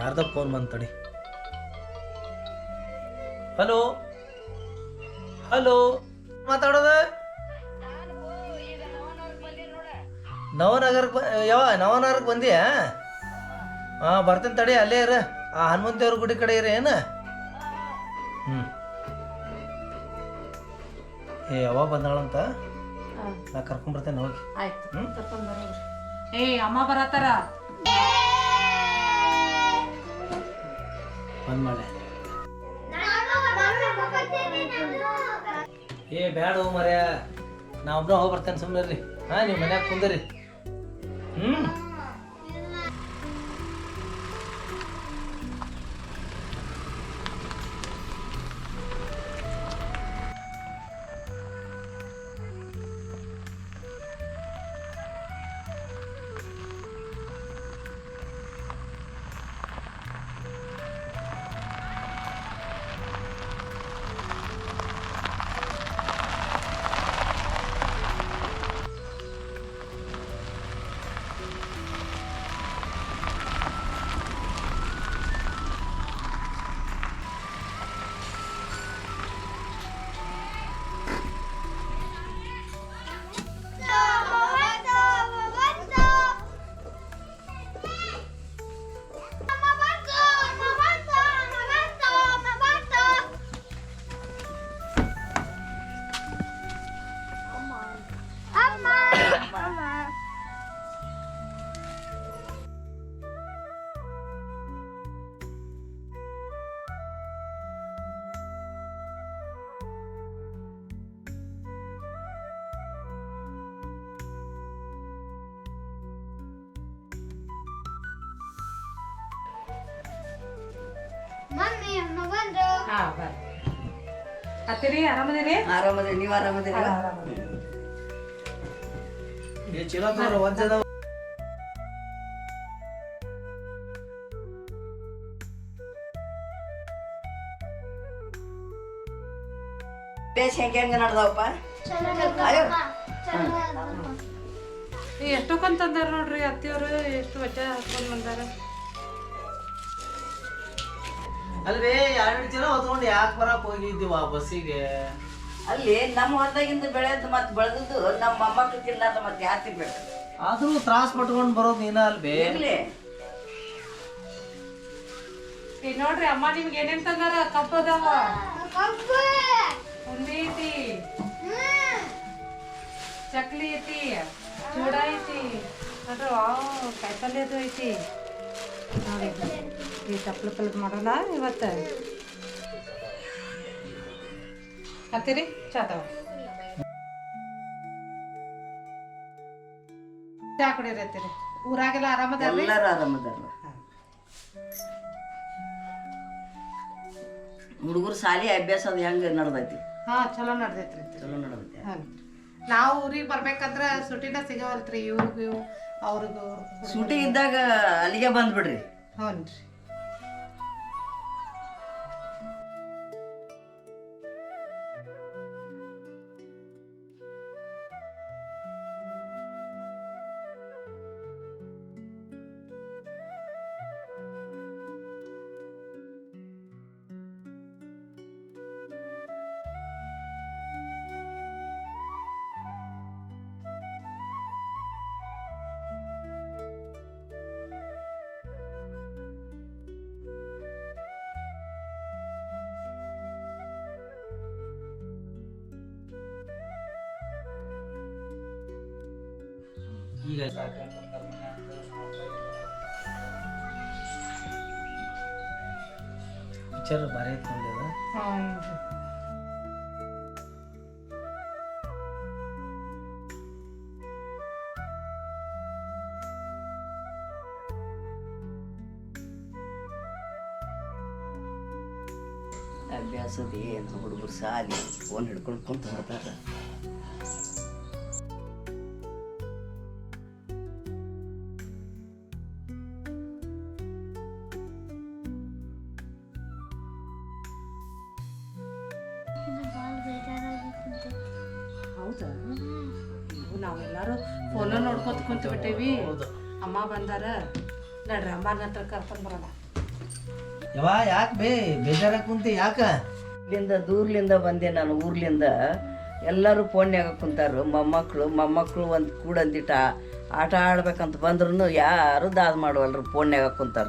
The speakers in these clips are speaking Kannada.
ಯಾರ್ದ ಫೋನ್ ಬಂತಡಿ. ಹಲೋ ಹಲೋ, ಮಾತಾಡೋದ ನವನಗರಕ್ಕೆ ಬಂದಿಯಾ? ಹಾಂ ಬರ್ತೇನೆ ತಡಿ, ಅಲ್ಲೇ ಇರ. ಆ ಹನುಮಂತೇವ್ರ ಗುಡಿ ಕಡೆ ಇರ ಏನು? ಏ ಯಾವಾಗ ಬಂದಾಳಂತ ನಾ ಕರ್ಕೊಂಡ್ಬರ್ತೇನೆ, ಹೋಗಿ. ಆಯ್ತು ಕರ್ಕೊಂಡು ಬರೋರು. ಅಮ್ಮ ಬರತ್ತಾರ, ಬಂದ್ ಮಾಡೆ. ಬ್ಯಾಡ ಮರ್ಯ, ನಾ ಒಬ್ಬನ ಹೋಗಿ ಬರ್ತೇನೆ, ಸುಮ್ಮನೆ ರೀ. ಹಾಂ ನೀವು ಮನ್ಯಾಗ ಕುಂದ್ರಿ. ಹತ್ತಿರಿ ಆರಾಮದಿರಿ? ಆರಾಮದಿರಿ, ನೀವು ಆರಾಮದಿರಿ? ಬೇಸ್ ಹೆಂಗೆ ನಡ್ದವಪ್ಪ? ಎಷ್ಟೊಕ್ಕಂತಂದಾರ ನೋಡ್ರಿ ಅತ್ತಿಯವರು, ಎಷ್ಟು ವಚ ಹಾಕೊಂಡ್ ಬಂದಾರ. ಅಲ್ವೇ 2 ಜನ ಹೊತ್ಕೊಂಡು ಯಾಕೆ ಬರಕ್ ಹೋಗಿದ್ದೀವ ಬಸ್ಸಿಗೆ? ಅಲ್ಲಿ ನಮ್ಮ ಹೊರದಾಗಿಂದ ಬೆಳೆದ್ ಮತ್ತೆ ಬೆಳೆದದ್ದು ನಮ್ಮ ಮೊಮ್ಮಕ್ಳು ತಿನ್ನಾದ ಮತ್ತೆ ಯಾರು ತಿನ್ಬೇಕು? ಆದ್ರೂ ತ್ರಾಸ್ ಪಟ್ಕೊಂಡು ಬರೋದು ನೀನ ಅಲ್ವೇ? ನೋಡ್ರಿ ಅಮ್ಮ ನಿಮ್ಗೆ ಏನೇನ್ ತಂದಾರ? ಕಬ್ಬು ಅದಾವ, ಉಂಡಿ ಐತಿ, ಚಕ್ಲಿ ಐತಿ, ಚೂಡ ಐತಿ, ನೋಡ್ರಿ ಕಾಯಿಪಲ್ಯ ಅದು ಐತಿ. ನೋಡಿ ಈ ತಪ್ಪಲು ಪಲ್ಯ ಮಾಡೋಲ್ಲ ಇವತ್ತು. ಹತ್ತಿರಿ ಚಾತಾವ ಚಾ ಕುಡಿರಿ. ಹತ್ತಿರಿ ಊರಾಗೆಲ್ಲ ಆರಾಮದಾರ? ಎಲ್ಲರೂ ಆರಾಮದಾರ. ಹುಡುಗರು ಶಾಲಿ ಅಭ್ಯಾಸ ಅದು ಹೆಂಗ ನಡ್ದೈತಿ? ಹಾ ಚಲೋ ನಡ್ದೈತ್ರಿ. ಚಲೋ ನಡ್ದೈತಿ. ನಾವು ಊರಿಗೆ ಬರ್ಬೇಕಂದ್ರ ಸುಟಿನ ಸಿಗವಲ್ತ್ರಿ ಇವ್ರಿಗೂ ಅವ್ರಿಗೂ. ಸುಟಿ ಇದ್ದಾಗ ಅಲ್ಲಿಗೆ ಬಂದ್ಬಿಡ್ರಿ. ಹ್ಞೂನ್ರಿ. ಈಗ ಪಿಕ್ಚರ್ ಭಾರಿ ಐತಿ ನೋಡಿದ. ಅಭ್ಯಾಸದ ಏನು ಹುಡುಗರು ಸಾಲಿ ಫೋನ್ ಹಿಡ್ಕೊಂಡು ಕುಂತ ಬರ್ತಾರ. ಹೌದಾ? ನಾವೆಲ್ಲರೂ ಫೋನ ನೋಡ್ಕೊತ ಕುಂತ ಬಿಟ್ಟೇವಿ. ಅಮ್ಮ ಬಂದಾರ, ನಡ್ರಿ ಅಮ್ಮನ ಹತ್ರ ಕರ್ಕೊಂಡ್ ಬರೋಣ. ಯವ್ವ ಯಾಕೆ ಬೇಜಾರಾಗಿ ಕುಂತಿ ಯಾಕ ಇಲ್ಲಿಂದ ದೂರ್ಲಿಂದ ಬಂದೆ ನಾನು ಊರ್ಲಿಂದ. ಎಲ್ಲರೂ ಫೋನ್ಯಾಗ ಕುಂತಾರು. ಮೊಮ್ಮಕ್ಕಳು ಒಂದು ಕೂಡಂದಿಟ್ಟ ಆಟ ಆಡ್ಬೇಕಂತ ಬಂದ್ರು ಯಾರು ದಾದ ಮಾಡುವಲ್ರು, ಫೋನ್ಯಾಗ ಕುಂತಾರ.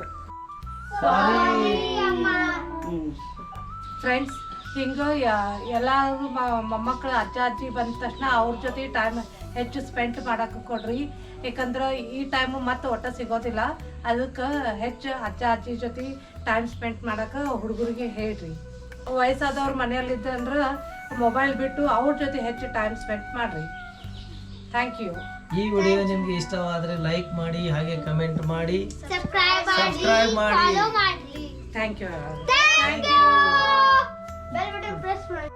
ಫ್ರೆಂಡ್ಸ್ ಹಿಂಗೆ ಎಲ್ಲರೂ ಮೊಮ್ಮಕ್ಕಳು ಅಜ್ಜ ಅಜ್ಜಿ ಬಂದ ತಕ್ಷಣ ಅವ್ರ ಜೊತೆ ಟೈಮ್ ಹೆಚ್ಚು ಸ್ಪೆಂಡ್ ಮಾಡೋಕೆ ಕೊಡ್ರಿ. ಯಾಕಂದ್ರೆ ಈ ಟೈಮು ಮತ್ತೆ ಒಟ್ಟು ಸಿಗೋದಿಲ್ಲ. ಅದಕ್ಕೆ ಹೆಚ್ಚು ಅಜ್ಜ ಅಜ್ಜಿ ಜೊತೆ ಟೈಮ್ ಸ್ಪೆಂಡ್ ಮಾಡೋಕೆ ಹುಡುಗರಿಗೆ ಹೇಳ್ರಿ. ವಯಸ್ಸಾದವ್ರ ಮನೆಯಲ್ಲಿದ್ದಂದ್ರೆ ಮೊಬೈಲ್ ಬಿಟ್ಟು ಅವ್ರ ಜೊತೆ ಹೆಚ್ಚು ಟೈಮ್ ಸ್ಪೆಂಡ್ ಮಾಡಿರಿ. Thank you. ಈ ವಿಡಿಯೋ ನಿಮ್ಗೆ ಇಷ್ಟವಾದರೆ ಲೈಕ್ ಮಾಡಿ, ಹಾಗೆ ಕಮೆಂಟ್ ಮಾಡಿ, ಸಬ್ಸ್ಕ್ರೈಬ್ ಮಾಡಿ. ಮಾಡಿ. Thank you. Bell button press ಮಾಡಿ.